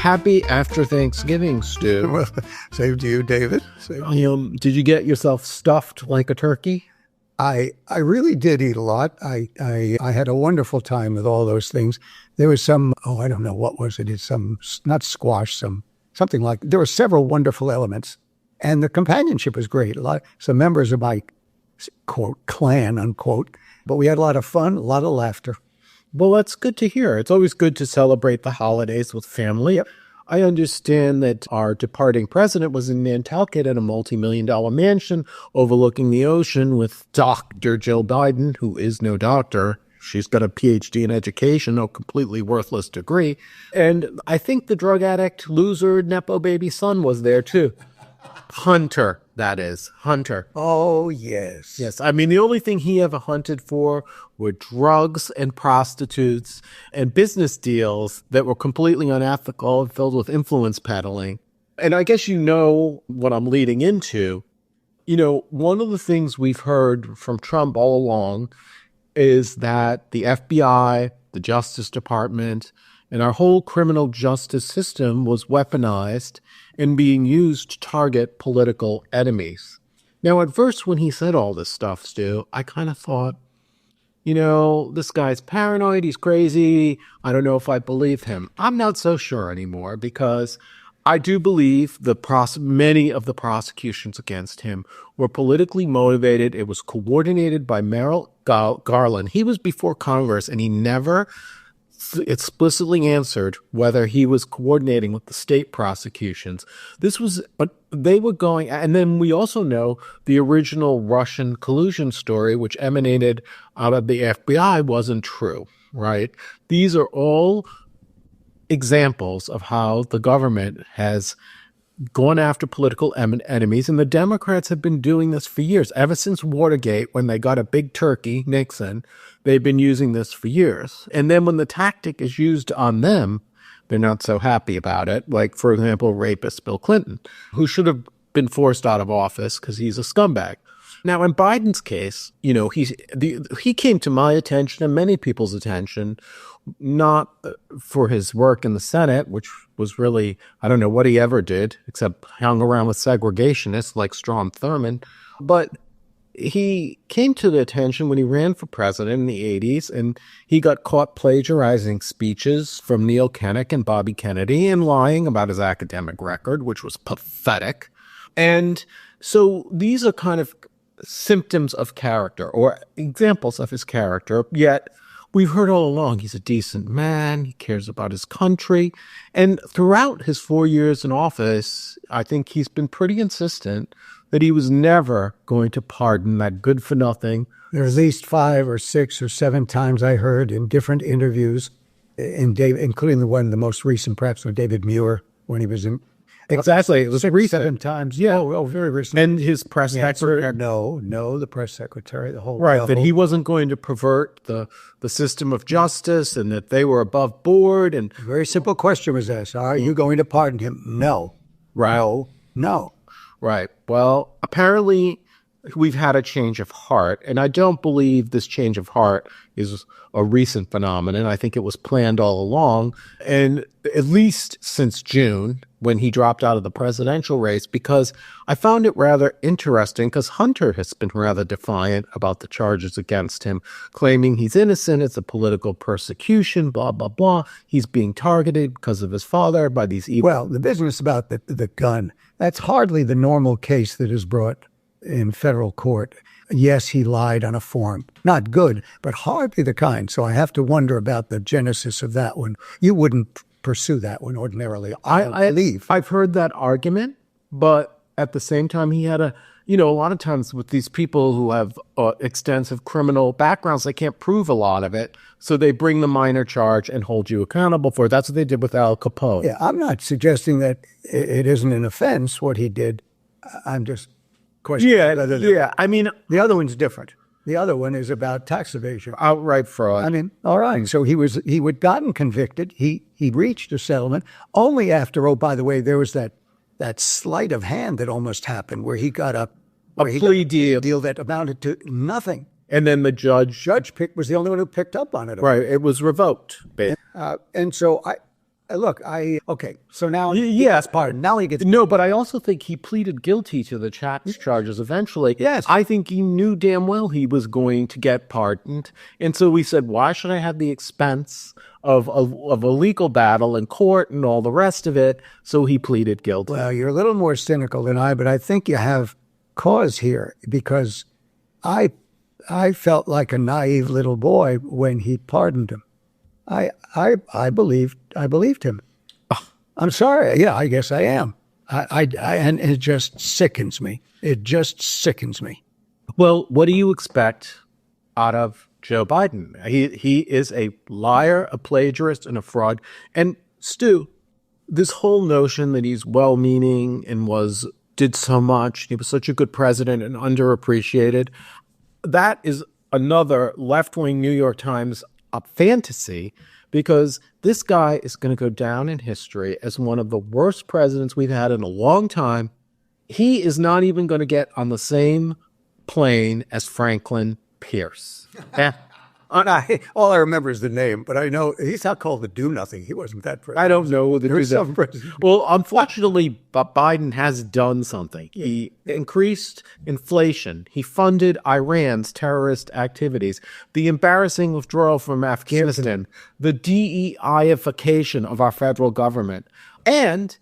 happy after Thanksgiving, Stu. Well, same to you, David. Did you get yourself stuffed like a turkey? I really did eat a lot. I had a wonderful time with all those things. There was some, I don't know, what was it? It's some, not squash, something like, there were several wonderful elements. And the companionship was great. Some members of my, quote, clan, unquote. But we had a lot of fun, a lot of laughter. Well, that's good to hear. It's always good to celebrate the holidays with family. Yep. I understand that our departing president was in Nantucket at a multi-million-dollar mansion overlooking the ocean with Dr. Jill Biden, who is no doctor. She's got a PhD in education, a completely worthless degree. And I think the drug addict, loser, Nepo baby son was there too. Hunter, that is. Hunter. Oh, yes. Yes. I mean, the only thing he ever hunted for were drugs and prostitutes and business deals that were completely unethical and filled with influence peddling. And I guess you know what I'm leading into. You know, one of the things we've heard from Trump all along is that the FBI, the Justice Department, and our whole criminal justice system was weaponized and being used to target political enemies. Now, at first, when he said all this stuff, Stu, I kind of thought, you know, this guy's paranoid, he's crazy, I don't know if I believe him. I'm not so sure anymore because I do believe many of the prosecutions against him were politically motivated. It was coordinated by Merrick Garland. He was before Congress, and he never explicitly answered whether he was coordinating with the state prosecutions. They were going, and then we also know the original Russian collusion story, which emanated out of the FBI, wasn't true, right? These are all examples of how the government has gone after political enemies, and the Democrats have been doing this for years. Ever since Watergate, when they got a big turkey, Nixon, they've been using this for years. And then when the tactic is used on them, they're not so happy about it. Like, for example, rapist Bill Clinton, who should have been forced out of office because he's a scumbag. Now, in Biden's case, you know, he came to my attention and many people's attention, not for his work in the Senate, which was really, I don't know what he ever did, except hung around with segregationists like Strom Thurmond. But he came to the attention when he ran for president in the 80s, and he got caught plagiarizing speeches from Neil Kinnock and Bobby Kennedy and lying about his academic record, which was pathetic. And so these are kind of symptoms of character or examples of his character, yet we've heard all along he's a decent man, he cares about his country, and throughout his 4 years in office, I think he's been pretty insistent that he was never going to pardon that good-for-nothing. There are at least 5 or 6 or 7 times I heard in different interviews, including the most recent, perhaps, with David Muir, when he was in. Exactly. It was 7 times. Yeah. Oh, very recent. And his press secretary. No, the press secretary, the whole. Right, that he wasn't going to pervert the system of justice and that they were above board. And a very simple question was asked. Are you going to pardon him? No. Right. No. Right. Well, apparently we've had a change of heart, and I don't believe this change of heart is a recent phenomenon. I think it was planned all along, and at least since June, when he dropped out of the presidential race, because I found it rather interesting because Hunter has been rather defiant about the charges against him, claiming he's innocent, it's a political persecution, blah, blah, blah. He's being targeted because of his father by these evil. Well, the business about the gun, that's hardly the normal case that is brought in federal court. Yes, he lied on a form. Not good, but hardly the kind. So I have to wonder about the genesis of that one. You wouldn't pursue that one ordinarily, I believe. I've heard that argument, but at the same time, he had a lot of times with these people who have extensive criminal backgrounds, they can't prove a lot of it. So they bring the minor charge and hold you accountable for it. That's what they did with Al Capone. Yeah, I'm not suggesting that it isn't an offense, what he did. I'm just questioning. Yeah. I mean, the other one's different. The other one is about tax evasion. Outright fraud. I mean, all right. So he would gotten convicted. He reached a settlement only after, oh, by the way, there was that sleight of hand that almost happened where he got a plea deal that amounted to nothing. And then the judge was the only one who picked up on it. Right. It was revoked. And so look, okay. So now, Yes, pardon. Now he gets no, but I also think he pleaded guilty to the tax charges eventually. Yes. I think he knew damn well he was going to get pardoned. And so we said, why should I have the expense of a legal battle in court and all the rest of it? So he pleaded guilty. Well, you're a little more cynical than I, but I think you have cause here because I felt like a naive little boy when he pardoned him. I believed him. I'm sorry. Yeah, I guess I am. And it just sickens me. It just sickens me. Well, what do you expect out of Joe Biden? He is a liar, a plagiarist, and a fraud. And Stu, this whole notion that he's well-meaning and did so much, he was such a good president and underappreciated, that is another left-wing New York Times fantasy, because this guy is going to go down in history as one of the worst presidents we've had in a long time. He is not even going to get on the same plane as Franklin Pierce. All I remember is the name, but I know he's not called the do-nothing. He wasn't that president. I don't know the There's some president. Well, unfortunately, Biden has done something. He increased inflation. He funded Iran's terrorist activities, the embarrassing withdrawal from Afghanistan, the DEI-ification of our federal government. And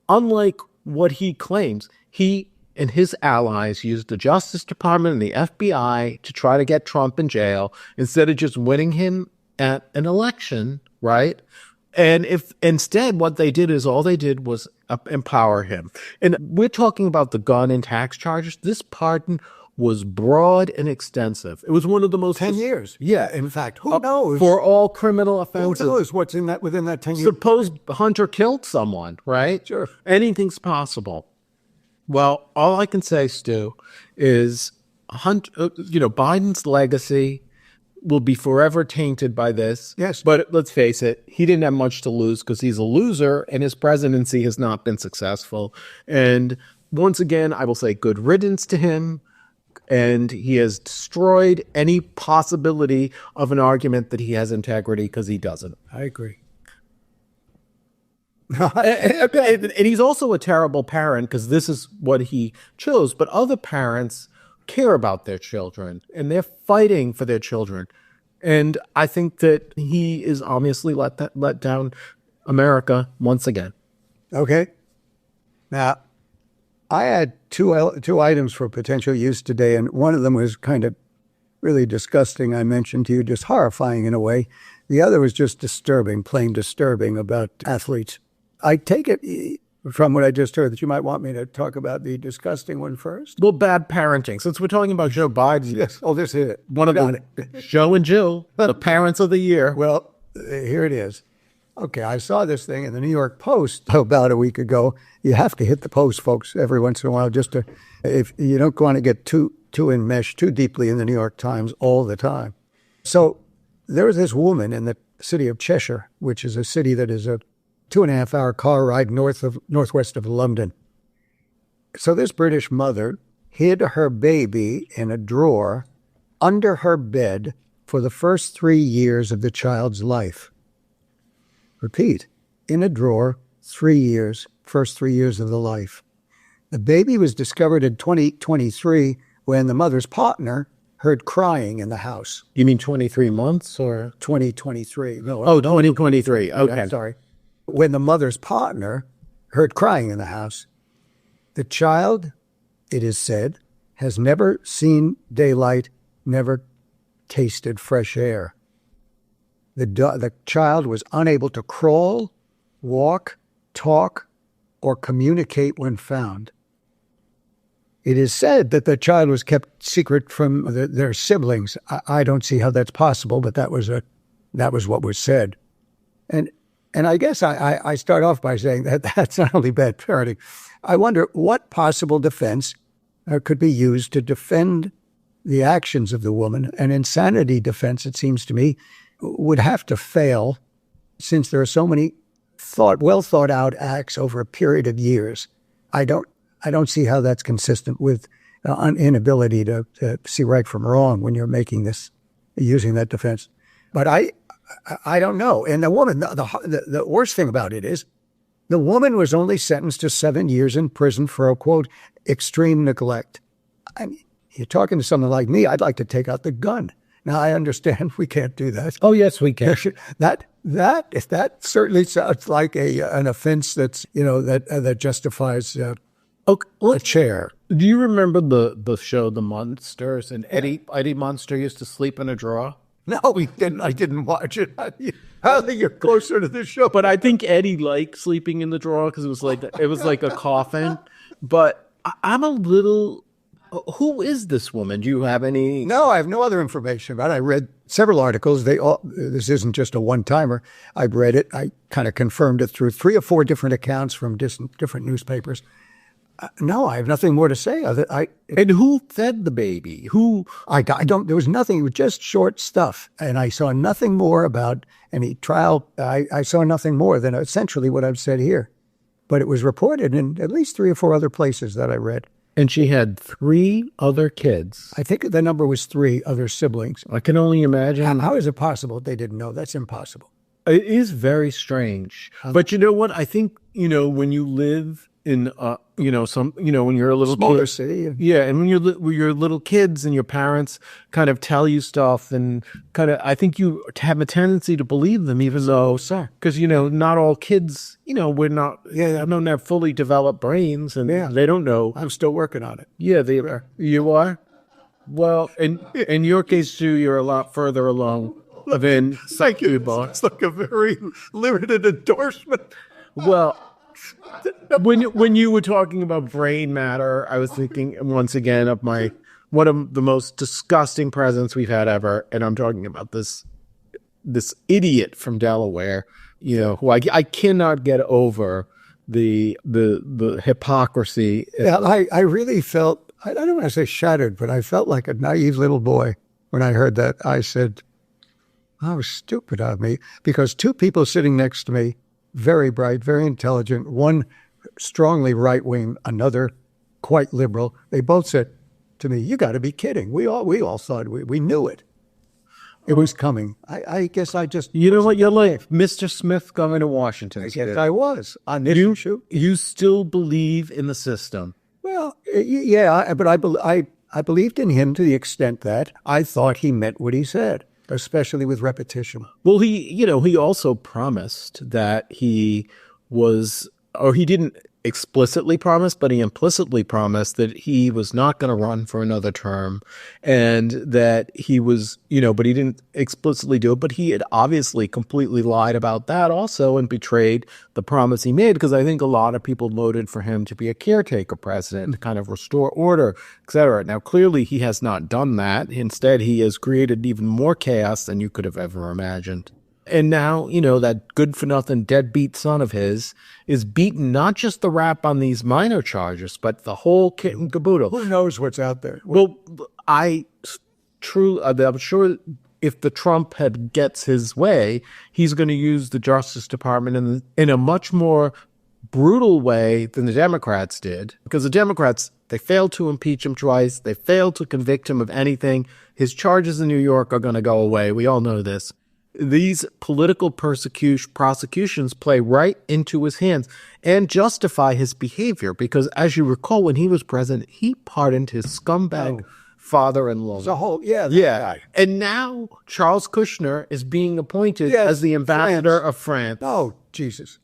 unlike what he claims, he and his allies used the Justice Department and the FBI to try to get Trump in jail instead of just winning him at an election, right? And if instead what they did was empower him. And we're talking about the gun and tax charges. This pardon was broad and extensive. It was one of the most 10 years. Yeah, in fact, who knows? For all criminal offenses. Who knows what's within that 10 years? Suppose Hunter killed someone, right? Sure. Anything's possible. Well, all I can say, Stu, is Biden's legacy will be forever tainted by this. Yes. But let's face it, he didn't have much to lose because he's a loser and his presidency has not been successful. And once again, I will say good riddance to him. And he has destroyed any possibility of an argument that he has integrity because he doesn't. I agree. And he's also a terrible parent because this is what he chose. But other parents care about their children and they're fighting for their children. And I think that he is obviously let down America once again. Okay. Now, I had two items for potential use today, and one of them was kind of really disgusting. I mentioned to you, just horrifying in a way. The other was just disturbing, plain disturbing about athletes. I take it from what I just heard that you might want me to talk about the disgusting one first. Well, bad parenting. Since we're talking about Joe Biden. Yes. Oh, this is it. One of the Joe and Jill, the parents of the year. Well, here it is. Okay, I saw this thing in the New York Post about a week ago. You have to hit the Post, folks, every once in a while, just to, if you don't want to get too enmeshed too deeply in the New York Times all the time. So there was this woman in the city of Cheshire, which is a city that is a 2.5-hour car ride northwest of London. So this British mother hid her baby in a drawer under her bed for the first 3 years of the child's life. Repeat, in a drawer, 3 years, first 3 years of the life. The baby was discovered in 2023 when the mother's partner heard crying in the house. You mean 23 months or? 2023. No. Oh, 2023. Okay. I'm sorry. When the mother's partner heard crying in the house. The child, it is said, has never seen daylight, never tasted fresh air. The child was unable to crawl, walk, talk, or communicate when found. It is said that the child was kept secret from their siblings. I don't see how that's possible, but that was what was said. And I guess I start off by saying that that's not only bad parenting. I wonder what possible defense could be used to defend the actions of the woman. An insanity defense, it seems to me, would have to fail since there are so many well thought out acts over a period of years. I don't see how that's consistent with an inability to see right from wrong when you're using that defense. But I don't know. And the woman, the worst thing about it is the woman was only sentenced to 7 years in prison for a, quote, extreme neglect. I mean, you're talking to someone like me, I'd like to take out the gun. Now, I understand we can't do that. Oh, yes, we can. That certainly sounds like an offense that's, that justifies Okay, a chair. do you remember the show The Monsters? And Eddie Monster used to sleep in a drawer? No, we didn't. I didn't watch it. I think you're closer to the show. But I think Eddie liked sleeping in the drawer because it was like a coffin. But I'm a little. Who is this woman? Do you have any? No, I have no other information about it. I read several articles. This isn't just a one-timer. I've read it. I kind of confirmed it through 3 or 4 different accounts from different newspapers. No, I have nothing more to say. And who fed the baby? I don't. There was nothing. It was just short stuff, and I saw nothing more about any trial. I saw nothing more than essentially what I've said here. But it was reported in at least 3 or 4 other places that I read. And she had 3 other kids. I think the number was 3 other siblings. I can only imagine. How is it possible they didn't know? That's impossible. It is very strange. But you know what? I think, when you live in, when you're a little Smaller kid, city. yeah, and when you're little kids and your parents kind of tell you stuff and I think you have a tendency to believe them, even though, because, not all kids, don't have fully developed brains and they don't know. I'm still working on it. Yeah, you are? Well, in your case, too, you're a lot further along than Thank you. It's like a very limited endorsement. Well, when you were talking about brain matter, I was thinking once again of one of the most disgusting presidents we've had ever, and I'm talking about this idiot from Delaware, who I cannot get over the hypocrisy. Yeah, I really felt, I don't want to say shattered, but I felt like a naive little boy when I heard that. I said, how stupid of me, because 2 people sitting next to me, very bright, very intelligent, one strongly right-wing, another quite liberal. They both said to me, you got to be kidding. We all thought we knew it. It was coming. I guess I just... You know what? You're like Mr. Smith going to Washington. Yes, I was on this issue. You still believe in the system. Well, yeah, but I believed in him to the extent that I thought he meant what he said, especially with repetition. Well, he also promised that he didn't explicitly promise, but he implicitly promised that he was not going to run for another term, and that he was, but he didn't explicitly do it, but he had obviously completely lied about that also and betrayed the promise he made, because I think a lot of people voted for him to be a caretaker president, to kind of restore order, etc. Now, clearly he has not done that. Instead, he has created even more chaos than you could have ever imagined. And now, that good-for-nothing deadbeat son of his is beating not just the rap on these minor charges, but the whole kit and caboodle. Who knows what's out there? Well, I'm sure if the Trump gets his way, he's going to use the Justice Department in a much more brutal way than the Democrats did. Because the Democrats, they failed to impeach him twice. They failed to convict him of anything. His charges in New York are going to go away. We all know this. These political prosecutions play right into his hands and justify his behavior because, as you recall, when he was president, he pardoned his scumbag father-in-law. The whole, yeah. Guy. And now Charles Kushner is being appointed as the ambassador of France. Oh, Jesus.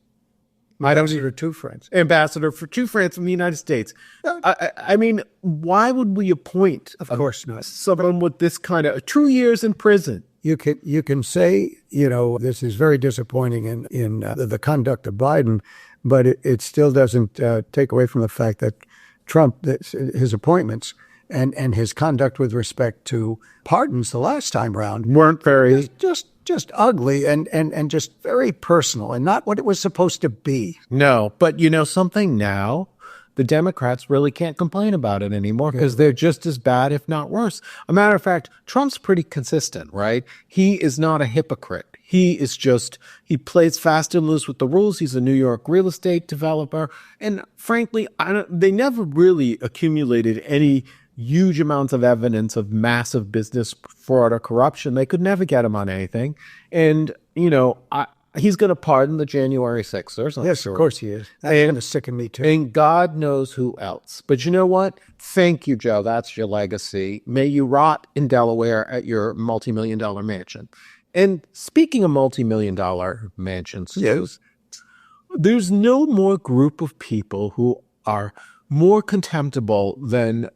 Ambassador to France. Ambassador to France from the United States. I mean, why would we appoint, of course not, someone with this kind of 2 years in prison? You can say, this is very disappointing in the conduct of Biden, but it still doesn't take away from the fact that Trump, his appointments and his conduct with respect to pardons the last time around weren't very just ugly and just very personal and not what it was supposed to be. No, but something now, the Democrats really can't complain about it anymore because they're just as bad, if not worse. A matter of fact, Trump's pretty consistent, right? He is not a hypocrite. He plays fast and loose with the rules. He's a New York real estate developer. And frankly, they never really accumulated any huge amounts of evidence of massive business fraud or corruption. They could never get him on anything. And, he's going to pardon the January 6ers. Yes, of course he is. That's going to sicken me too. And God knows who else. But you know what? Thank you, Joe. That's your legacy. May you rot in Delaware at your multi-million-dollar mansion. And speaking of multi-million-dollar mansions, Yes. there's no more group of people who are more contemptible than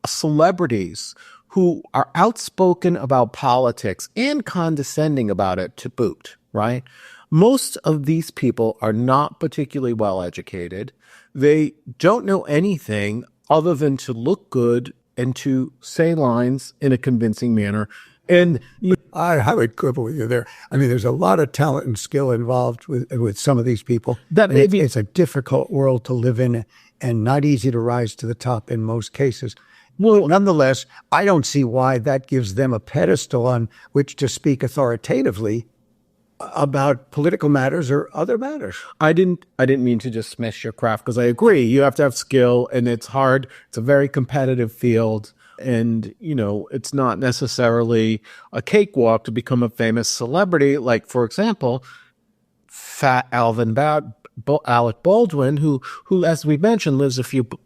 celebrities who are outspoken about politics and condescending about it to boot, right? Most of these people are not particularly well educated. They don't know anything other than to look good and to say lines in a convincing manner. And I would quibble with you there. I mean, there's a lot of talent and skill involved with some of these people. It's a difficult world to live in and not easy to rise to the top in most cases. Well, nonetheless, I don't see why that gives them a pedestal on which to speak authoritatively about political matters or other matters. I didn't mean to dismiss your craft, because I agree. You have to have skill, and it's hard. It's a very competitive field. And, it's not necessarily a cakewalk to become a famous celebrity. Like, for example, Fat Alec Baldwin, who, as we mentioned, lives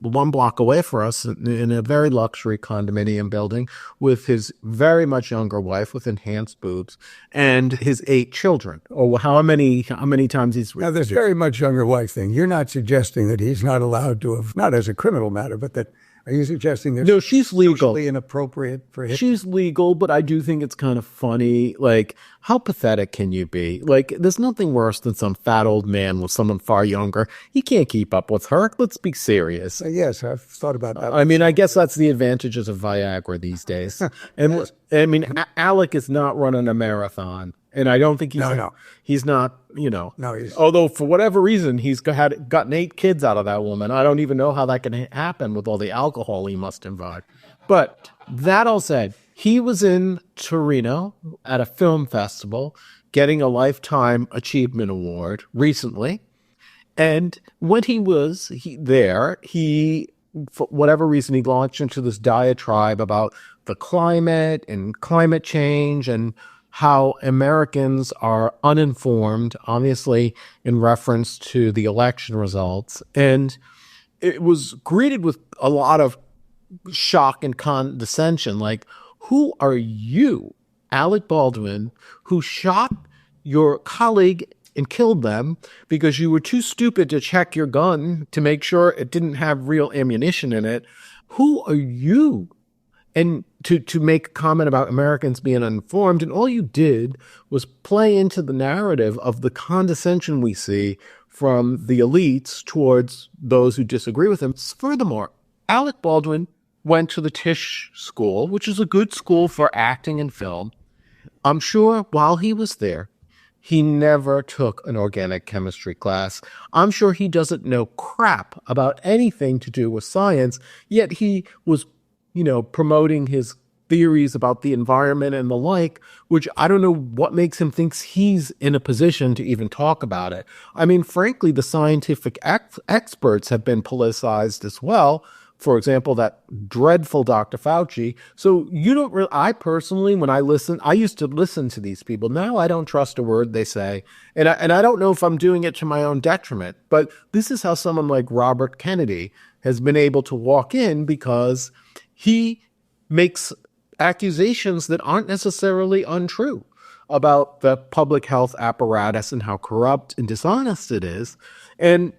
one block away from us in a very luxury condominium building with his very much younger wife with enhanced boobs and his 8 children. Or how many times he's... Now, this very much younger wife thing, you're not suggesting that he's not allowed to have, not as a criminal matter, but that... Are you suggesting that no, she's legal, socially inappropriate for him? She's legal, but I do think it's kind of funny. Like, how pathetic can you be? Like, there's nothing worse than some fat old man with someone far younger. He can't keep up with her. Let's be serious. Yes, I've thought about that. I mean, I guess that's the advantages of Viagra these days. And yes. I mean, Alec is not running a marathon. And I don't think he's not, No, although for whatever reason, he's gotten 8 kids out of that woman. I don't even know how that can happen with all the alcohol he must imbibe. But that all said, he was in Torino at a film festival getting a Lifetime Achievement Award recently. And when he was there, for whatever reason, he launched into this diatribe about the climate and climate change and how Americans are uninformed, obviously in reference to the election results. And it was greeted with a lot of shock and condescension. Like, who are you, Alec Baldwin, who shot your colleague and killed them because you were too stupid to check your gun to make sure it didn't have real ammunition in it? Who are you? And to make a comment about Americans being uninformed, and all you did was play into the narrative of the condescension we see from the elites towards those who disagree with him. Furthermore, Alec Baldwin went to the Tisch School, which is a good school for acting and film. I'm sure while he was there, he never took an organic chemistry class. I'm sure he doesn't know crap about anything to do with science, yet he was promoting his theories about the environment and the like, which I don't know what makes him think he's in a position to even talk about it. I mean, frankly, the scientific experts have been politicized as well. For example, that dreadful Dr. Fauci. So I personally, when I listen, I used to listen to these people. Now I don't trust a word they say. And I don't know if I'm doing it to my own detriment, but this is how someone like Robert Kennedy has been able to walk in, because he makes accusations that aren't necessarily untrue about the public health apparatus and how corrupt and dishonest it is. And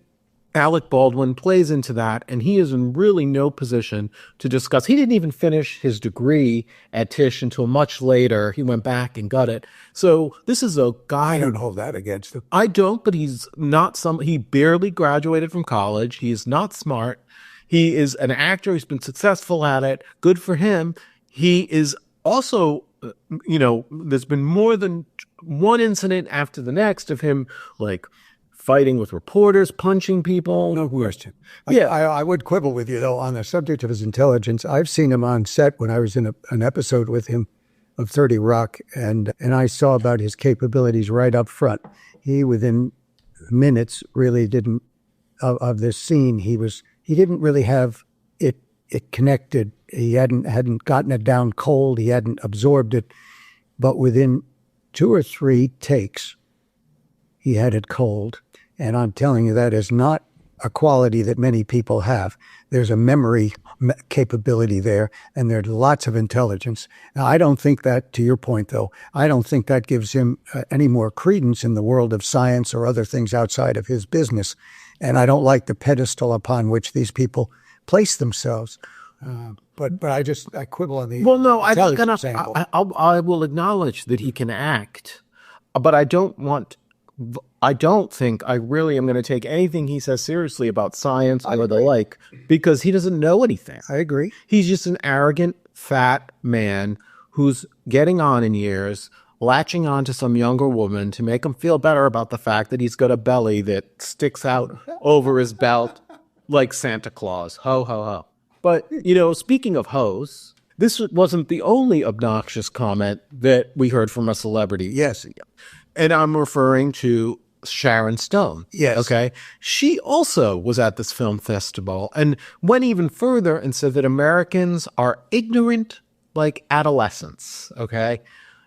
Alec Baldwin plays into that, and he is in really no position to discuss. He didn't even finish his degree at Tisch until much later. He went back and got it. So this is a guy... I don't hold that against him. I don't, but he's not he barely graduated from college. He is not smart. He is an actor. He's been successful at it. Good for him. He is also, there's been more than one incident after the next of him, like, fighting with reporters, punching people. No question. Yeah. I would quibble with you, though, on the subject of his intelligence. I've seen him on set when I was in an episode with him of 30 Rock, and I saw about his capabilities right up front. He, within minutes, really didn't, of this scene, he didn't really have it connected He hadn't gotten it down cold. He hadn't absorbed it. But within 2 or 3 takes, he had it cold. And I'm telling you, that is not a quality that many people have. There's a memory capability there, and there's lots of intelligence. Now, I don't think that, to your point, though, I don't think that gives him any more credence in the world of science or other things outside of his business. And I don't like the pedestal upon which these people place themselves. But I quibble on the example. I will acknowledge that he can act, but I don't think I really am going to take anything he says seriously about science or the like, because he doesn't know anything. I agree. He's just an arrogant, fat man who's getting on in years, latching on to some younger woman to make him feel better about the fact that he's got a belly that sticks out over his belt like Santa Claus. Ho, ho, ho. But, speaking of hoes, this wasn't the only obnoxious comment that we heard from a celebrity. Yes. And I'm referring to Sharon Stone. Yes. Okay. She also was at this film festival and went even further and said that Americans are ignorant like adolescents. Okay.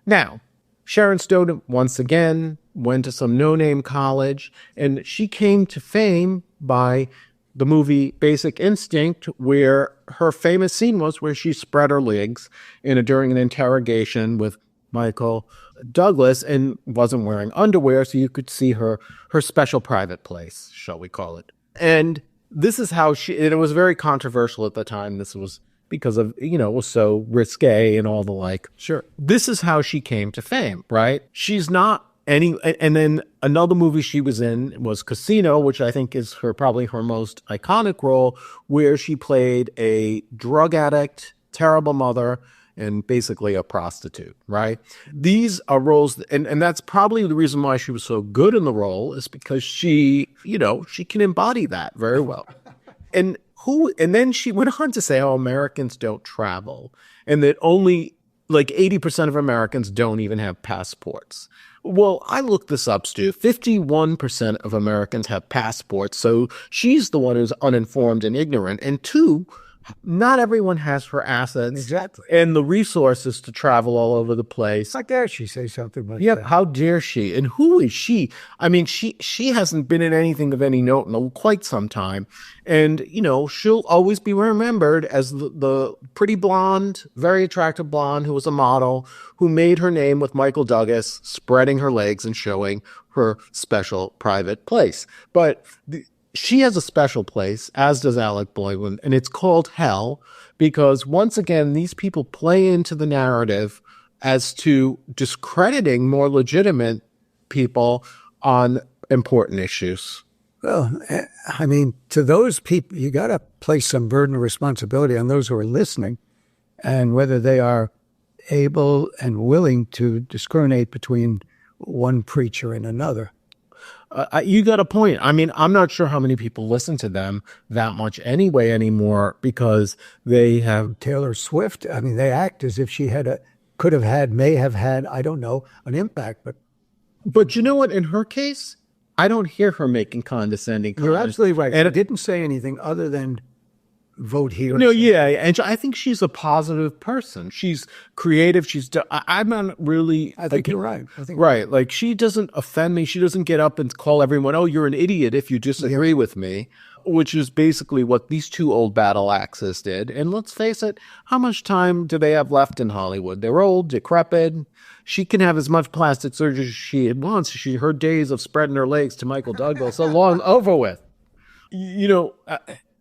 Now, Sharon Stone, once again, went to some no-name college, and she came to fame by the movie Basic Instinct, where her famous scene was where she spread her legs during an interrogation with Michael Douglas and wasn't wearing underwear, so you could see her special private place, shall we call it. And this is how and it was very controversial at the time. This was because of, it was so risque and all the like. Sure. This is how she came to fame, right? She's not and then another movie she was in was Casino, which I think is probably her most iconic role, where she played a drug addict, terrible mother, and basically a prostitute, right? These are roles, and that's probably the reason why she was so good in the role, is because she can embody that very well. And then she went on to say, Americans don't travel, and that only like 80% of Americans don't even have passports. Well, I looked this up, Stu. 51% of Americans have passports, so she's the one who's uninformed and ignorant. And 2, not everyone has her assets and the resources to travel all over the place. How dare she say something like that? How dare she? And who is she? I mean, she hasn't been in anything of any note in quite some time. And, she'll always be remembered as the pretty blonde, very attractive blonde who was a model, who made her name with Michael Douglas, spreading her legs and showing her special private place. But she has a special place, as does Alec Baldwin, and it's called hell, because once again, these people play into the narrative as to discrediting more legitimate people on important issues. Well, I mean, to those people, you got to place some burden of responsibility on those who are listening, and whether they are able and willing to discriminate between one preacher and another. You got a point. I mean, I'm not sure how many people listen to them that much anyway anymore, because they have Taylor Swift. I mean, they act as if she may have had, I don't know, an impact. But you know what? In her case, I don't hear her making condescending comments. You're absolutely right. And I didn't say anything other than vote here. No, yeah. And I think she's a positive person. She's creative. I'm not really. I think you're right. Right. Like, she doesn't offend me. She doesn't get up and call everyone, oh, you're an idiot if you disagree with me, which is basically what these 2 old battle axes did. And let's face it, how much time do they have left in Hollywood? They're old, decrepit. She can have as much plastic surgery as she wants. Her days of spreading her legs to Michael Douglas are long over with.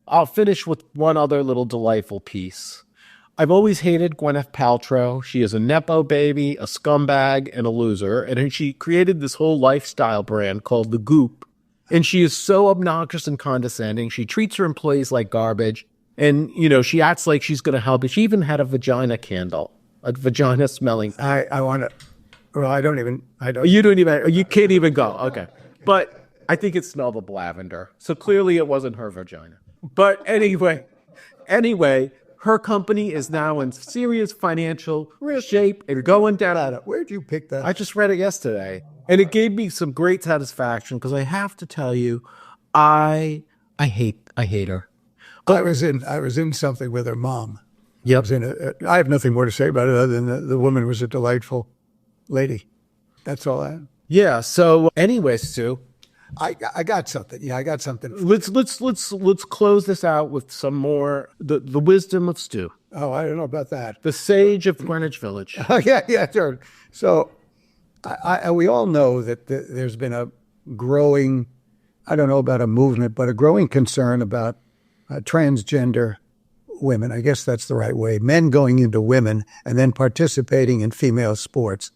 I'll finish with one other little delightful piece. I've always hated Gwyneth Paltrow. She is a Nepo baby, a scumbag, and a loser. And she created this whole lifestyle brand called The Goop. And she is so obnoxious and condescending. She treats her employees like garbage. And, she acts like she's going to help. She even had a vagina candle, a vagina smelling. I want to, well, You can't even go. Okay. But I think it smelled of lavender. So clearly it wasn't her vagina. But anyway, her company is now in serious financial shape and going down. Where'd you pick that? I just read it yesterday, and it gave me some great satisfaction, because I have to tell you, I hate her. I was in something with her mom, Yep. I have nothing more to say about it other than the woman was a delightful lady. That's all I have. Yeah. So anyway, Stu, I got something. Yeah, I got something. let's close this out with some more the wisdom of Stu, Oh, I don't know about that. the sage of Greenwich Village. Yeah, sure. So we all know that there's been a growing, I don't know about a movement, but a growing concern about transgender women. I guess that's the right way. Men going into women and then participating in female sports.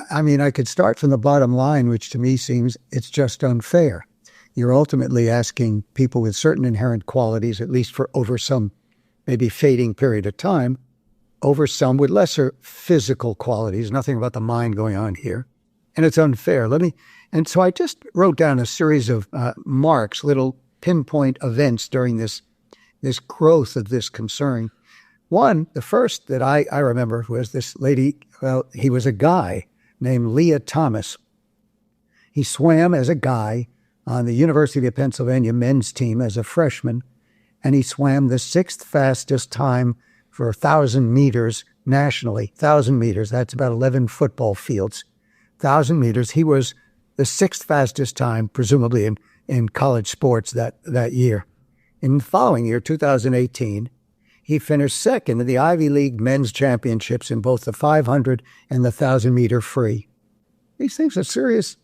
I mean, I could start from the bottom line, which to me seems it's just unfair. You're ultimately asking people with certain inherent qualities, at least for over some maybe fading period of time, over some with lesser physical qualities, nothing about the mind going on here. And it's unfair. And so I just wrote down a series of marks, little pinpoint events during this growth of this concern. One, the first that I remember was this lady, he was a guy named Leah Thomas. He swam as a guy on the University of Pennsylvania men's team as a freshman, and he swam the sixth fastest time for 1,000 meters nationally. 1,000 meters, that's about 11 football fields. 1,000 meters, he was the sixth fastest time, presumably in college sports that year. In the following year, 2018, he finished second in the Ivy League men's championships in both the 500 and the 1,000-meter free. These things are serious,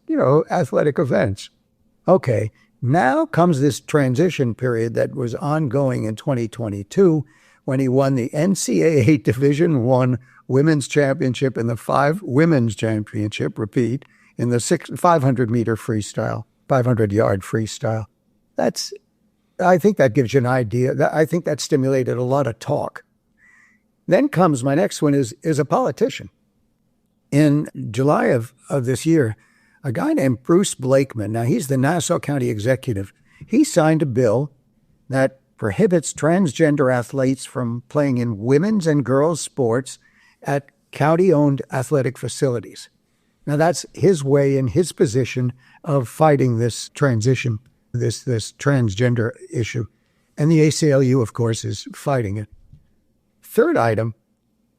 athletic events. Okay, now comes this transition period that was ongoing in 2022 when he won the NCAA Division I Women's Championship and the 5 Women's Championship, repeat, in the 500-meter freestyle, 500-yard freestyle. I think that gives you an idea. I think that stimulated a lot of talk. Then comes my next one is a politician. In July of this year, a guy named Bruce Blakeman, now he's the Nassau County executive, he signed a bill that prohibits transgender athletes from playing in women's and girls' sports at county-owned athletic facilities. Now that's his way and his position of fighting this transition, this transgender issue. And the ACLU, of course, is fighting it. Third item,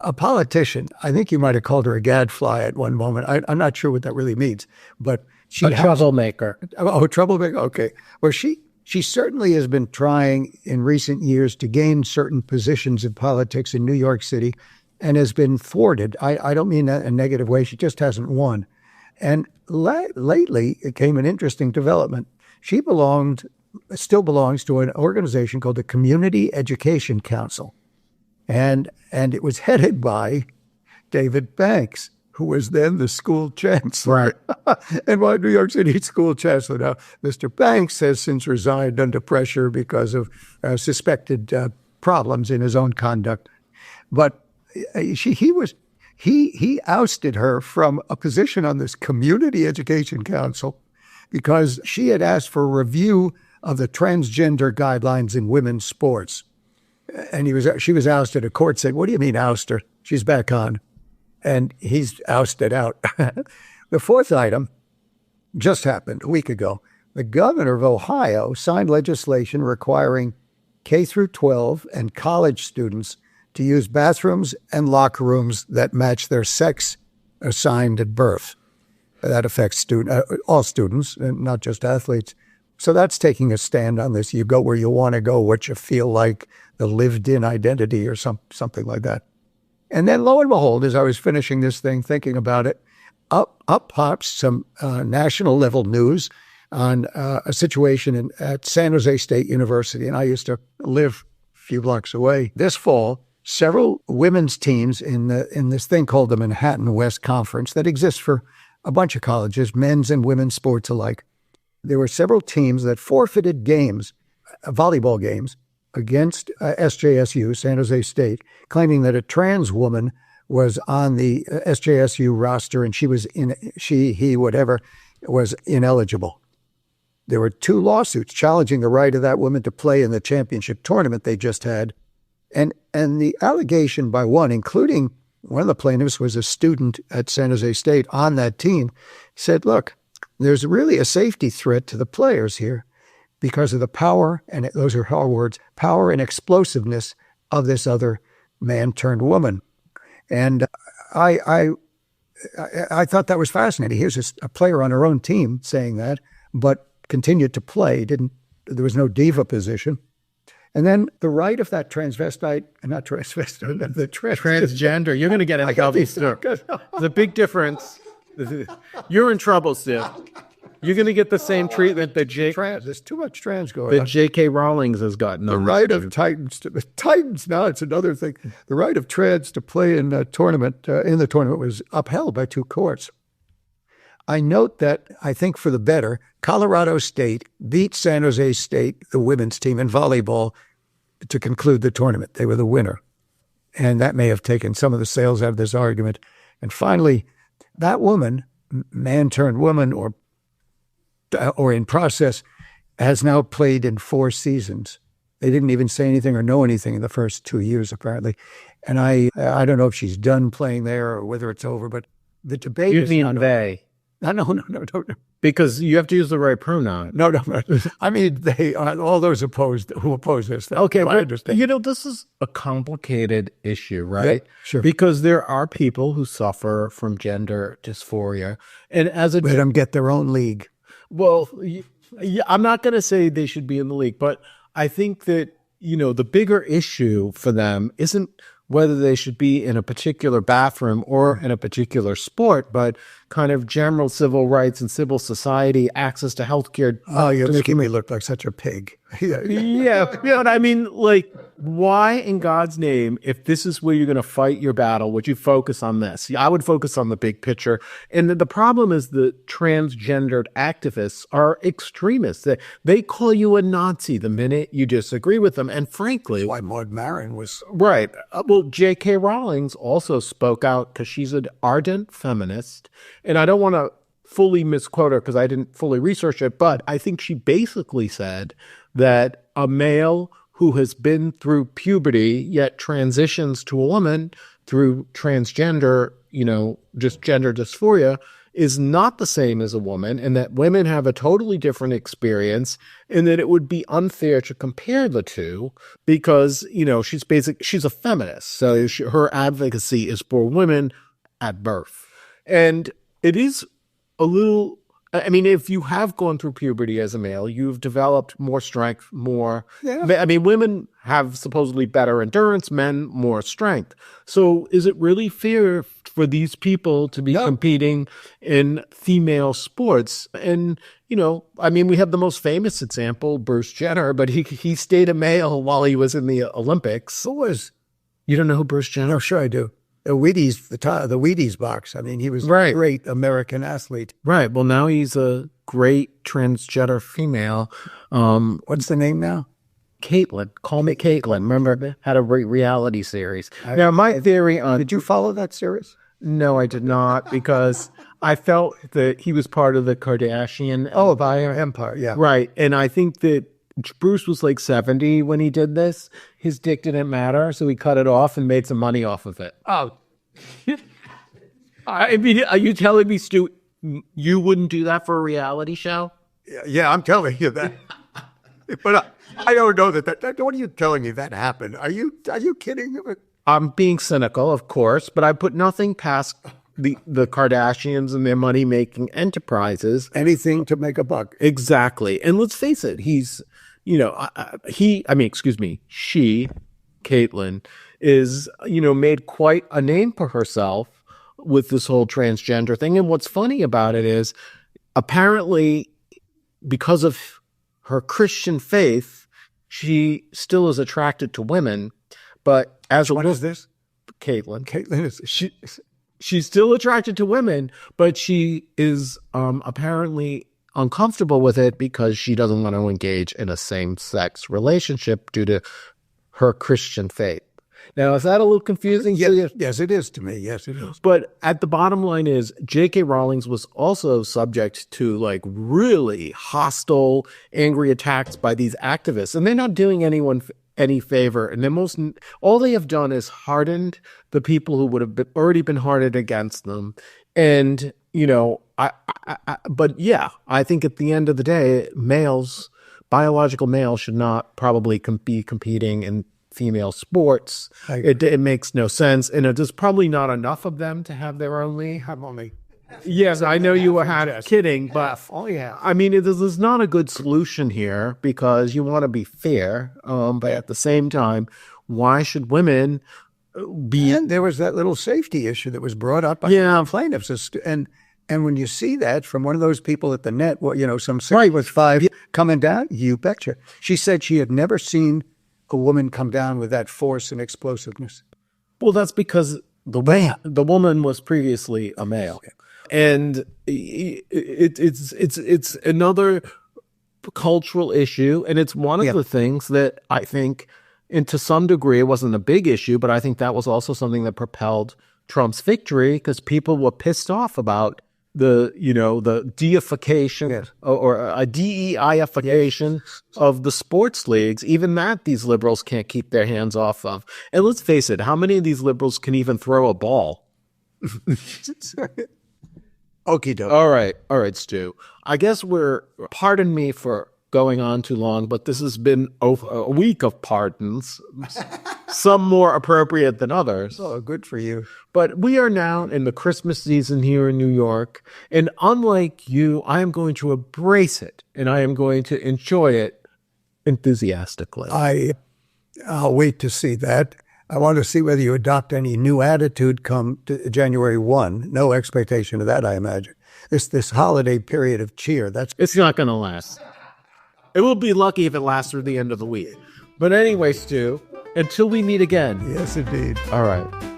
a politician. I think you might have called her a gadfly at one moment. I'm not sure what that really means, but A troublemaker. Oh, a troublemaker. Okay. Well, she certainly has been trying in recent years to gain certain positions in politics in New York City and has been thwarted. I don't mean that in a negative way. She just hasn't won. And lately, it came an interesting development. She still belongs to an organization called the Community Education Council. And it was headed by David Banks, who was then the school chancellor. Right. And why New York City school chancellor now? Mr. Banks has since resigned under pressure because of suspected problems in his own conduct. But he ousted her from a position on this Community Education Council because she had asked for a review of the transgender guidelines in women's sports. And she was ousted. A court said, "What do you mean oust her? She's back on." And he's ousted out. The fourth item just happened a week ago. The governor of Ohio signed legislation requiring K through 12 and college students to use bathrooms and locker rooms that match their sex assigned at birth. That affects all students, and not just athletes. So that's taking a stand on this. You go where you want to go, what you feel like, the lived-in identity or something like that. And then lo and behold, as I was finishing this thing, thinking about it, up pops some national-level news on a situation at San Jose State University. And I used to live a few blocks away. This fall, several women's teams in this thing called the Manhattan West Conference that exists for a bunch of colleges, men's and women's sports alike. There were several teams that forfeited games, volleyball games, against SJSU, San Jose State, claiming that a trans woman was on the SJSU roster and he, whatever, was ineligible. There were 2 lawsuits challenging the right of that woman to play in the championship tournament they just had. And the allegation by one, including one of the plaintiffs was a student at San Jose State on that team, said, look, there's really a safety threat to the players here because of the power, and those are her words, power and explosiveness of this other man turned woman. And I thought that was fascinating. Here's a player on her own team saying that, but continued to play. There was no diva position. And then the right of that transvestite, not transvestite, the Transgender. You're going to get in trouble, sir. The big difference. You're in trouble, Stu. You're going to get the same treatment that there's too much trans going on. J.K. Rowling's has gotten. The right of Titans, now it's another thing. The right of trans to play in the tournament was upheld by 2 courts. I note that, I think for the better, Colorado State beat San Jose State, the women's team in volleyball, to conclude the tournament. They were the winner. And that may have taken some of the sails out of this argument. And finally, that woman, man turned woman or in process, has now played in 4 seasons. They didn't even say anything or know anything in the first 2 years, apparently. And I don't know if she's done playing there or whether it's over, but the debate is... You mean they? No. Because you have to use the right pronoun. No. I mean, they, all those who oppose this. Okay, I understand. This is a complicated issue, right? Yeah, sure. Because there are people who suffer from gender dysphoria. And as let them get their own league. Well, I'm not going to say they should be in the league, but I think that, the bigger issue for them isn't whether they should be in a particular bathroom or in a particular sport, but kind of general civil rights and civil society, access to healthcare. Oh, you're making me look like such a pig. Yeah. You know what I mean? Like, why in God's name, if this is where you're going to fight your battle, would you focus on this? I would focus on the big picture. And the problem is the transgendered activists are extremists. They call you a Nazi the minute you disagree with them. And frankly... Why Maud Maron was... Right. Well, J.K. Rowling also spoke out because she's an ardent feminist. And I don't want to fully misquote her because I didn't fully research it, but I think she basically said that a male who has been through puberty yet transitions to a woman through transgender, just gender dysphoria, is not the same as a woman, and that women have a totally different experience, and that it would be unfair to compare the two because, she's a feminist. So her advocacy is for women at birth. And it is a little... if you have gone through puberty as a male, you've developed more strength, more... Yeah. Women have supposedly better endurance, men more strength. So is it really fair for these people to be competing in female sports? And, we have the most famous example, Bruce Jenner, but he stayed a male while he was in the Olympics. Who was? You don't know who Bruce Jenner? Oh, sure I do. The Wheaties box. He was a great American athlete. Right. Well, now he's a great transgender female. What's the name now? Caitlin. Call me Caitlin. Remember, had a reality series. Now, my theory on... Did you follow that series? No, I did not, because I felt that he was part of the Kardashian... Oh, by Empire, yeah. Right. And I think that Bruce was like 70 when he did this. His dick didn't matter, so he cut it off and made some money off of it. Oh. Are you telling me, Stu, you wouldn't do that for a reality show? Yeah, I'm telling you that. But I don't know that. What are you telling me that happened? Are you kidding? I'm being cynical, of course, but I put nothing past the Kardashians and their money-making enterprises. Anything to make a buck. Exactly. And let's face it, she, Caitlin, is, made quite a name for herself with this whole transgender thing. And what's funny about it is, apparently, because of her Christian faith, she still is attracted to women. But what is this? Caitlin. Caitlin is... She's still attracted to women, but she is apparently uncomfortable with it because she doesn't want to engage in a same-sex relationship due to her Christian faith. Now, is that a little confusing? Yes, it is to me. Yes, it is. But at the bottom line is, J.K. Rowling was also subject to really hostile, angry attacks by these activists, and they're not doing anyone any favor. And all they have done is hardened the people who would have already been hardened against them. And, I think at the end of the day, biological males should not probably be competing in female sports. I agree. It makes no sense. And there's probably not enough of them to have their own league. I'm only Yes, I know you were kidding, but half. Oh, yeah. I mean, there's not a good solution here because you want to be fair. But at the same time, why should women be? And there was that little safety issue that was brought up by Yeah. plaintiffs. And when you see that from one of those people at the net, well, you know, some right with 5 coming down, you betcha. She said she had never seen a woman come down with that force and explosiveness. Well, that's because the woman was previously a male, and it's another cultural issue, and it's one of the things that I think, and to some degree, it wasn't a big issue, but I think that was also something that propelled Trump's victory because people were pissed off about the deification or a DEIification of the sports leagues, even that these liberals can't keep their hands off of. And let's face it, how many of these liberals can even throw a ball? Okie doke. All right, Stu. I guess pardon me for going on too long, but this has been a week of pardons, some more appropriate than others. Oh, good for you. But we are now in the Christmas season here in New York, and unlike you, I am going to embrace it, and I am going to enjoy it enthusiastically. I'll wait to see that. I want to see whether you adopt any new attitude come to January 1. No expectation of that, I imagine. This holiday period of cheer, it's not going to last. It will be lucky if it lasts through the end of the week. But anyway, Stu, until we meet again. Yes, indeed. All right.